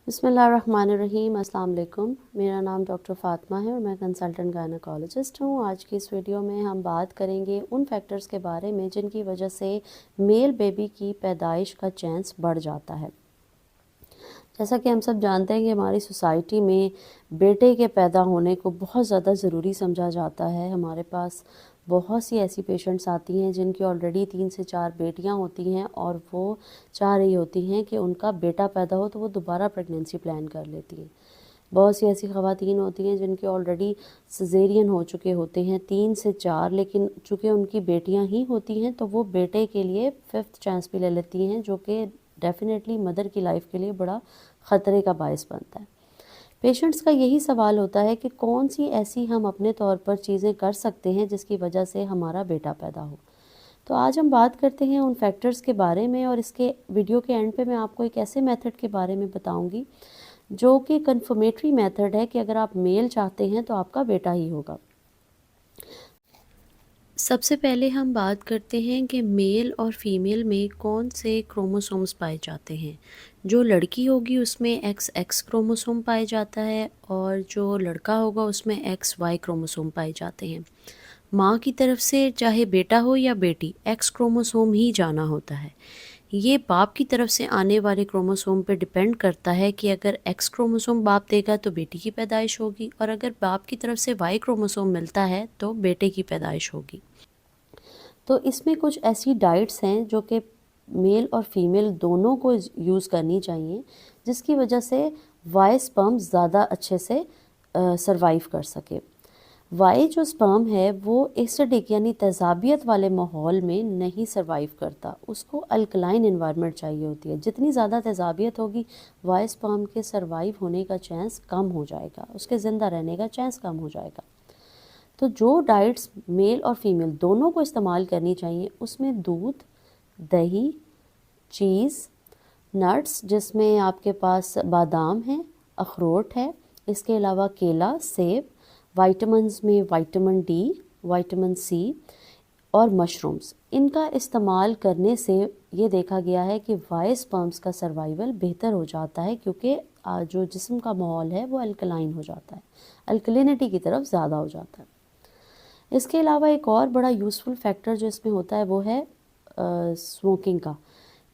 बिस्मिल्लाहिर्रहमानिर्रहीम। अस्सलाम वालेकुम। मेरा नाम डॉक्टर फ़ातिमा है और मैं कंसल्टेंट गायनेकोलॉजिस्ट हूँ। आज की इस वीडियो में हम बात करेंगे उन फैक्टर्स के बारे में जिनकी वजह से मेल बेबी की पैदाइश का चांस बढ़ जाता है। जैसा कि हम सब जानते हैं कि हमारी सोसाइटी में बेटे के पैदा होने को बहुत ज़्यादा ज़रूरी समझा जाता है। हमारे पास बहुत सी ऐसी पेशेंट्स आती हैं जिनकी ऑलरेडी 3 से 4 बेटियां होती हैं और वो चाह रही होती हैं कि उनका बेटा पैदा हो, तो वो दोबारा प्रेगनेंसी प्लान कर लेती हैं। बहुत सी ऐसी ख़वातीन होती हैं जिनके ऑलरेडी सिजेरियन हो चुके होते हैं 3 से 4, लेकिन चूँकि उनकी बेटियां ही होती हैं तो वो बेटे के लिए 5th चांस भी ले लेती हैं, जो कि डेफिनेटली मदर की लाइफ के लिए बड़ा ख़तरे का बायस बनता है। पेशेंट्स का यही सवाल होता है कि कौन सी ऐसी हम अपने तौर पर चीज़ें कर सकते हैं जिसकी वजह से हमारा बेटा पैदा हो। तो आज हम बात करते हैं उन फैक्टर्स के बारे में, और इसके वीडियो के एंड पे मैं आपको एक ऐसे मेथड के बारे में बताऊंगी जो कि कन्फर्मेटरी मेथड है कि अगर आप मेल चाहते हैं तो आपका बेटा ही होगा। सबसे पहले हम बात करते हैं कि मेल और फीमेल में कौन से क्रोमोसोम्स पाए जाते हैं। जो लड़की होगी उसमें XX क्रोमोसोम पाया जाता है और जो लड़का होगा उसमें XY क्रोमोसोम पाए जाते हैं। माँ की तरफ से चाहे बेटा हो या बेटी, X क्रोमोसोम ही जाना होता है। ये बाप की तरफ से आने वाले क्रोमोसोम पे डिपेंड करता है कि अगर X क्रोमोसोम बाप देगा तो बेटी की पैदाइश होगी, और अगर बाप की तरफ से Y क्रोमोसोम मिलता है तो बेटे की पैदाइश होगी। तो इसमें कुछ ऐसी डाइट्स हैं जो कि मेल और फीमेल दोनों को यूज़ करनी चाहिए, जिसकी वजह से वाई स्पर्म ज़्यादा अच्छे से सरवाइव कर सके। वाई जो स्पर्म है वो एसिडिक यानी तेज़ाबियत वाले माहौल में नहीं सरवाइव करता, उसको अल्कलाइन इन्वायरमेंट चाहिए होती है। जितनी ज़्यादा तेज़ाबियत होगी, वाई स्पर्म के सरवाइव होने का चांस कम हो जाएगा, उसके ज़िंदा रहने का चांस कम हो जाएगा। तो जो डाइट्स मेल और फीमेल दोनों को इस्तेमाल करनी चाहिए, उसमें दूध, दही, चीज़, नट्स जिसमें आपके पास बादाम है, अखरोट है, इसके अलावा केला, सेब, वाइटामिन्स में विटामिन डी, विटामिन सी और मशरूम्स, इनका इस्तेमाल करने से ये देखा गया है कि वाई स्पर्म्स का सर्वाइवल बेहतर हो जाता है, क्योंकि जो जिस्म का माहौल है वो अल्कलाइन हो जाता है, अल्कलिनिटी की तरफ ज़्यादा हो जाता है। इसके अलावा एक और बड़ा यूज़फुल फैक्टर जो इसमें होता है वो है स्मोकिंग का,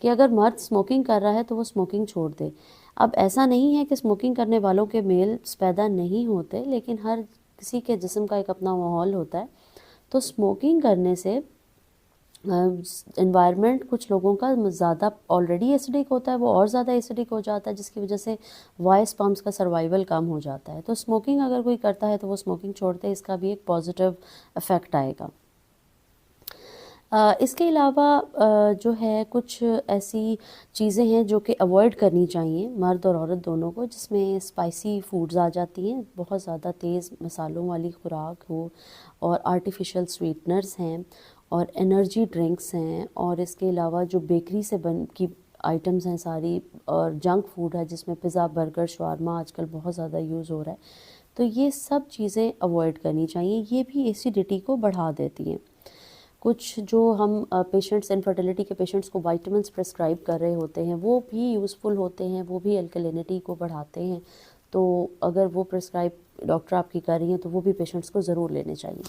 कि अगर मर्द स्मोकिंग कर रहा है तो वो स्मोकिंग छोड़ दे। अब ऐसा नहीं है कि स्मोकिंग करने वालों के मेल्स पैदा नहीं होते, लेकिन हर किसी के जिस्म का एक अपना माहौल होता है। तो स्मोकिंग करने से एनवायरनमेंट कुछ लोगों का ज़्यादा ऑलरेडी एसिडिक होता है, वो और ज़्यादा एसिडिक हो जाता है, जिसकी वजह से वाई स्पर्म्स का सर्वाइवल कम हो जाता है। तो स्मोकिंग अगर कोई करता है तो वो स्मोकिंग छोड़ते हैं, इसका भी एक पॉजिटिव इफ़ेक्ट आएगा। इसके अलावा जो है कुछ ऐसी चीज़ें हैं जो कि अवॉइड करनी चाहिए मर्द और औरत दोनों को, जिसमें स्पाइसी फूड्स आ जाती हैं, बहुत ज़्यादा तेज़ मसालों वाली खुराक हो, और आर्टिफिशियल स्वीटनर्स हैं, और एनर्जी ड्रिंक्स हैं, और इसके अलावा जो बेकरी से बन की आइटम्स हैं सारी, और जंक फूड है जिसमें पिज़्ज़ा, बर्गर, शवारमा आजकल बहुत ज़्यादा यूज़ हो रहा है। तो ये सब चीज़ें अवॉइड करनी चाहिए, ये भी एसिडिटी को बढ़ा देती हैं। कुछ जो हम पेशेंट्स, इनफर्टिलिटी के पेशेंट्स को विटामिन्स प्रिस्क्राइब कर रहे होते हैं, वो भी यूज़फुल होते हैं, वो भी अल्कलिनिटी को बढ़ाते हैं। तो अगर वो प्रिस्क्राइब डॉक्टर आपकी कर रही हैं तो वो भी पेशेंट्स को ज़रूर लेने चाहिए।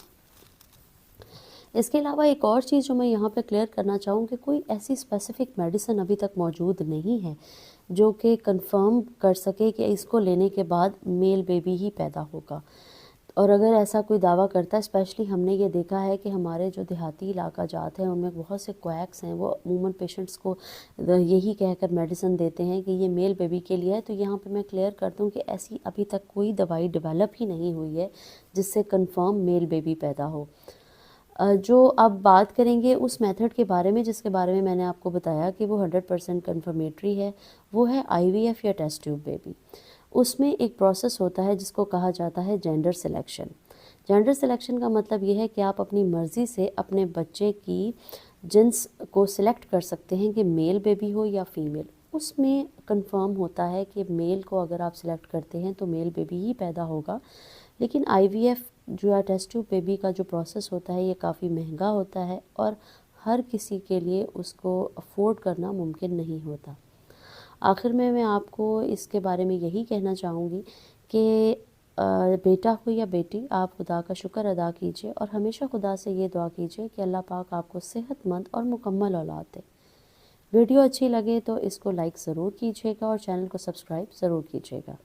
इसके अलावा एक और चीज़ जो मैं यहाँ पे क्लियर करना चाहूँ कि कोई ऐसी स्पेसिफ़िक मेडिसिन अभी तक मौजूद नहीं है जो कि कंफर्म कर सके कि इसको लेने के बाद मेल बेबी ही पैदा होगा। और अगर ऐसा कोई दावा करता है, स्पेशली हमने ये देखा है कि हमारे जो देहाती इलाका जात हैं उनमें बहुत से क्वैक्स हैं, वो अमूमन पेशेंट्स को यही कहकर मेडिसिन देते हैं कि ये मेल बेबी के लिए है। तो यहाँ पे मैं क्लियर कर दूँ कि ऐसी अभी तक कोई दवाई डेवलप ही नहीं हुई है जिससे कंफर्म मेल बेबी पैदा हो। जो अब बात करेंगे उस मेथड के बारे में जिसके बारे में मैंने आपको बताया कि वो 100% कन्फर्मेटरी है, वो है IVF या टेस्ट ट्यूब बेबी। उसमें एक प्रोसेस होता है जिसको कहा जाता है जेंडर सिलेक्शन। जेंडर सिलेक्शन का मतलब ये है कि आप अपनी मर्ज़ी से अपने बच्चे की जिन्स को सिलेक्ट कर सकते हैं कि मेल बेबी हो या फीमेल। उसमें कंफर्म होता है कि मेल को अगर आप सिलेक्ट करते हैं तो मेल बेबी ही पैदा होगा। लेकिन IVF जो है टेस्ट ट्यूब बेबी का जो प्रोसेस होता है ये काफ़ी महंगा होता है, और हर किसी के लिए उसको अफोर्ड करना मुमकिन नहीं होता। آخر میں آپ کو اس کے بارے میں یہی کہنا چاہوں گی کہ بیٹا ہو یا بیٹی، آپ خدا کا شکر ادا کیجئے اور ہمیشہ خدا سے یہ دعا کیجئے کہ اللہ پاک آپ کو صحت مند اور مکمل اولاد دے۔ ویڈیو اچھی لگے تو اس کو لائک ضرور کیجئے گا اور چینل کو سبسکرائب ضرور کیجئے گا۔